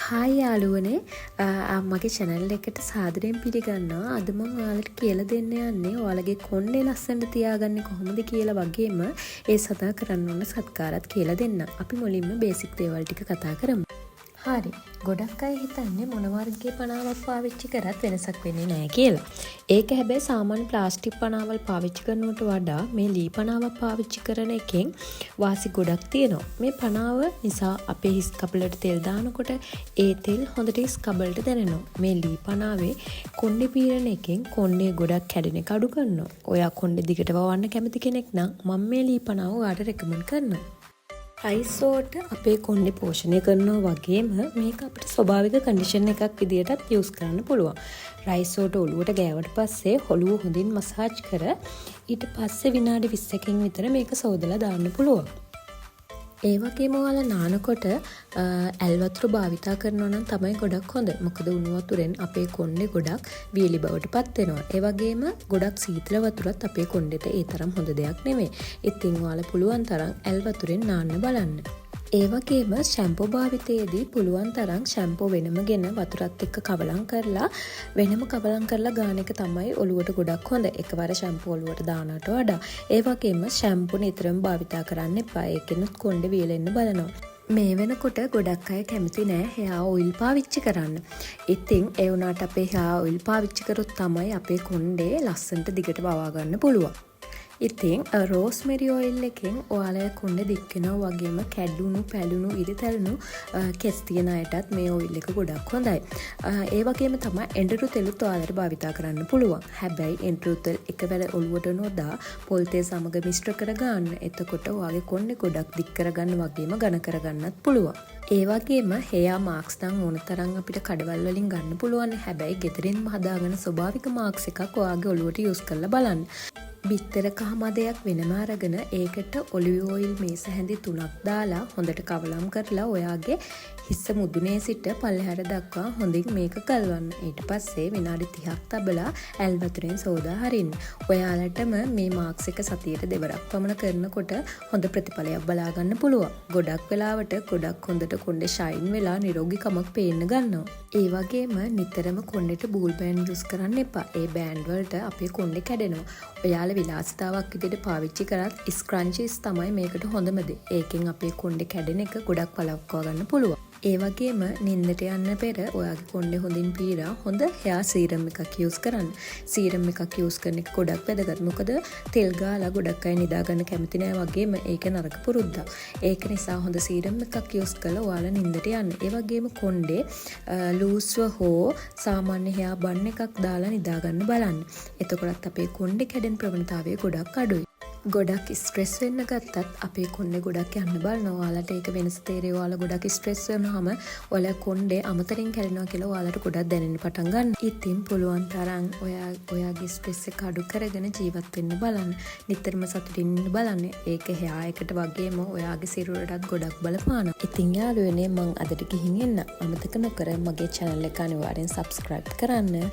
Hi යාළුවනේ මගේ channel එකට සාදරයෙන් පිළිගන්නවා. අද මම ඔයාලට කියලා දෙන්න යන්නේ ඔයාලගේ කොණ්ඩේ ලස්සනට තියාගන්නේ කොහොමද කියලා වගේම ඒ සදා කරන්න ඕන සත්කාරات කියලා දෙන්න. අපි මුලින්ම බේසික් දේවල් ටික කතා කරමු. හරි. ගොඩක් අය හිතන්නේ මොන වර්ගයේ පනාවක් පාවිච්චි කරත් වෙනසක් වෙන්නේ නැහැ කියලා. ඒක හැබැයි සාමාන්‍ය ප්ලාස්ටික් පනාවල් පාවිච්චි කරනවට වඩා මේ ලී පනාවක් පාවිච්චි කරන එකෙන් වාසි ගොඩක් තියෙනවා. මේ පනාව නිසා අපේ හිස් කබලට තෙල් දානකොට ඒ තෙල් හොඳට හිස් කබලට දැනෙනවා. මේ ලී පනාවේ කොණ්ඩේ පීරන එකෙන් කොණ්ඩේ ගොඩක් කැඩෙන එක අඩු කරනවා. ඔයා කොණ්ඩේ දිගට වවන්න කැමති කෙනෙක් නම් මම මේ ලී පනාව ඔයාලට රෙකමන්ඩ් කරනවා. රයිස් වෝටර් අපේ කොණ්ඩේ පෝෂණය කරනවා වගේම මේක අපිට ස්වභාවික කන්ඩිෂන් එකක් විදියටත් යූස් කරන්න පුළුවන්. රයිස් වෝටර් ඔලුවට ගෑවට පස්සේ ඔලුව හොඳින් මසාජ් කර ඊට පස්සේ විනාඩි 20කින් විතර මේක සෝදලා දාන්න පුළුවන්. ඒ වගේම ඔයාලා නානකොට ඇල් වතුර භාවිතා කරනවා නම් තමයි ගොඩක් හොඳ. මොකද උණු වතුරෙන් අපේ කොණ්ඩේ ගොඩක් වියලි බවට පත් වෙනවා. ඒ වගේම ගොඩක් සීතල වතුරත් අපේ කොණ්ඩේට ඒ තරම් හොඳ දෙයක් නෙමෙයි. ඉතින් ඔයාලා පුළුවන් තරම් ඇල් වතුරෙන් නාන්න බලන්න. ඒ වගේම ෂැම්පෝ භාවිතයේදී පුළුවන් තරම් ෂැම්පෝ වෙනමගෙන වතුරත් එක්ක කවලම් කරලා වෙනම කවලම් කරලා ගාන එක තමයි ඔලුවට ගොඩක් හොඳ. එකවර ෂැම්පෝ ඔලුවට දානට වඩා. ඒ වගේම ෂැම්පෝ නිතරම භාවිතා කරන්න එපා. ඒකෙනුත් කොණ්ඩේ වියලෙන්න බලනවා. මේ වෙනකොට ගොඩක් අය කැමති නෑ හෙයා ඔයිල් පාවිච්චි කරන්න. ඉතින් ඒ වුණාට අපේ හෙයා ඔයිල් පාවිච්චි කරොත් තමයි අපේ කොණ්ඩේ ලස්සනට දිගට වවා ගන්න පුළුවන්. ඉතින් රෝස්මෙරි ඔයිල් එකෙන් ඔයාලගේ කොණ්ඩේ දික් වෙනවා වගේම කැඩුණු පැලුණු ඉරිතැලුණු කෙස් තියෙන අයටත් මේ ඔයිල් එක ගොඩක් හොඳයි. ඒ වගේම තමයි එඬරු තෙලුත් ඔයාලට භාවිතා කරන්න පුළුවන්. හැබැයි එඬරු තෙල් එකවර ඔලුවට නොදා පොල් තෙල් සමග මිශ්‍ර කර ගන්න. එතකොට ඔයාගේ කොණ්ඩේ ගොඩක් දික් කරගන්න වගේම ඝන කරගන්නත් පුළුවන්. ඒ වගේම හෙයා මාක්ස් නම් ඕන තරම් අපිට කඩවල් වලින් ගන්න පුළුවන්. හැබැයි ගෙදරින්ම හදාගෙන ස්වභාවික මාක්ස් එකක් ඔයාගේ ඔලුවට යූස් කරලා බලන්න. බිත්තර කහ මදයක් වෙනම අරගෙන ඒකට ඔලිව් ඔයිල් මේස හැඳි 3ක් දාලා හොඳට කවලම් කරලා ඔයාගේ හිස මුදුනේ සිට පල්ලෙහාට දක්වා හොඳින් මේක කලවන්න. ඊට පස්සේ විනාඩි 30ක් තබලා ඇල් වතුරෙන් සෝදා හරින්න. ඔයාලටම මේ මාක්ස් එක සතියට දෙවරක් පමණ කරනකොට හොඳ ප්‍රතිඵලයක් බලා ගන්න පුළුවන්. ගොඩක් වෙලාවට ගොඩක් හොඳට කොණ්ඩේ ෂයින් වෙලා නිරෝගීකමක් පේන්න ගන්නවා. ඒ වගේම නිතරම කොණ්ඩේට බූල් බෑන්ඩ් යූස් කරන්න එපා. ඒ බෑන්ඩ් වලට අපේ කොණ්ඩේ කැඩෙනවා. ඔයාලා විලාසිතාවක් විදිහට පාවිච්චි කරත් ස්ක්‍රන්චිස් තමයි මේකට හොඳම දේ. ඒකෙන් අපේ කොණ්ඩේ කැඩෙන එක ගොඩක් වළක්වා ගන්න පුළුවන්. ඒ වගේම නින්දට යන්න පෙර ඔයාගේ කොණ්ඩේ හොඳින් පීරා හොඳ හෙයා සීරම් එකක් යූස් කරන්න. සීරම් එකක් යූස් කරන එක ගොඩක් වැදගත්. මොකද තෙල් ගාලා ගොඩක් අය නිදා ගන්න කැමති නෑ වගේම ඒක නරක පුරුද්දක්. ඒක නිසා හොඳ සීරම් එකක් යූස් කරලා ඔයාලා නින්දට යන්න. ඒ වගේම කොණ්ඩේ ලූස්ව හෝ සාමාන්‍ය හෙයා බන් එකක් දාලා නිදා ගන්න බලන්න. එතකොටත් අපේ කොණ්ඩේ කැඩෙන ප්‍රවණතාවය ගොඩක් අඩුයි. ගොඩක් ස්ට්‍රෙස් වෙන්න ගත්තත් අපේ කොණ්ඩේ ගොඩක් යන්න බලනවා. ඔයාලට ඒක වෙනස තේරෙයි. ඔයාලා ගොඩක් ස්ට්‍රෙස් වෙනවාම ඔයාලා කොණ්ඩේ අමතරින් කැඩෙනවා කියලා ඔයාලට ගොඩක් දැනෙන්න පටන් ගන්න. ඉතින් පුළුවන් තරම් ඔයාගේ ස්ට්‍රෙස් එක අඩු කරගෙන ජීවත් වෙන්න බලන්න. නිතරම සතුටින් ඉන්න බලන්න. ඒක එහා එකට වගේම ඔයාගේ සිරුරටත් ගොඩක් බලපානවා. ඉතින් යාළුවනේ මං අදට ගිහින් එන්න. අමතක නොකර මගේ channel එක අනිවාර්යෙන් subscribe කරන්න.